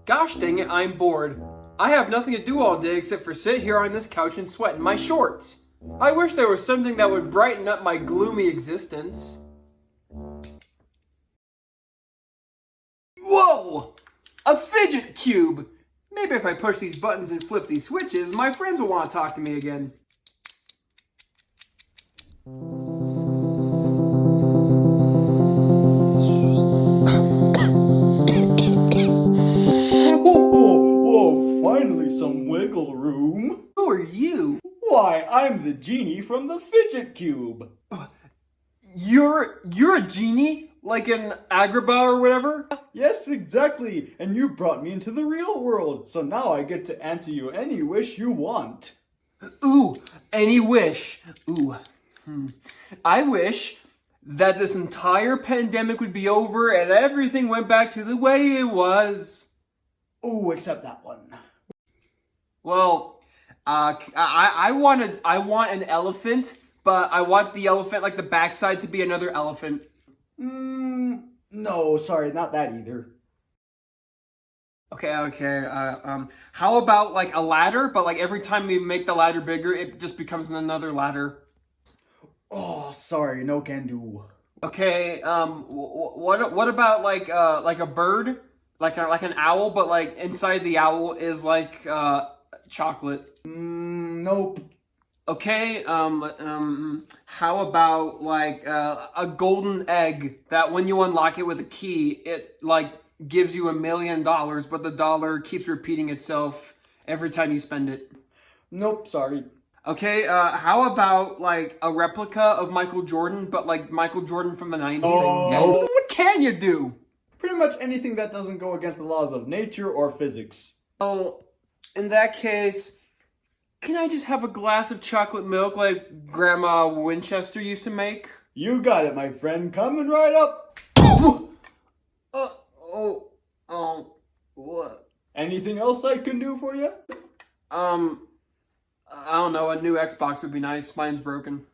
Gosh dang it, I'm bored. I have nothing to do all day except for sit here on this couch and sweat in my shorts. I wish there was something that would brighten up my gloomy existence. Whoa! A fidget cube! Maybe if I push these buttons and flip these switches, my friends will want to talk to me again. Oh, finally some wiggle room. Who are you? Why, I'm the genie from the Fidget Cube. You're a genie? Like an Agrabah or whatever? Yes, exactly. And you brought me into the real world, so now I get to answer you any wish you want. Ooh, any wish. Ooh. I wish that this entire pandemic would be over and everything went back to the way it was. Oh, except that one. Well, I want an elephant, but I want the elephant, like the backside, to be another elephant. No, sorry, not that either. Okay. How about like a ladder, but like every time we make the ladder bigger, it just becomes another ladder. Oh, sorry, no can do. Okay. What about like a bird, like an owl, but like inside the owl is like chocolate. Nope. Okay, how about like a golden egg that when you unlock it with a key, it like gives you $1 million, but the dollar keeps repeating itself every time you spend it. Nope, sorry. Okay, how about like a replica of Michael Jordan, but like Michael Jordan from the 90s? Oh. Yeah, what can you do? Pretty much anything that doesn't go against the laws of nature or physics. Well, in that case, can I just have a glass of chocolate milk like Grandma Winchester used to make? You got it, my friend. Coming right up. What? Anything else I can do for you? I don't know, a new Xbox would be nice. Mine's broken.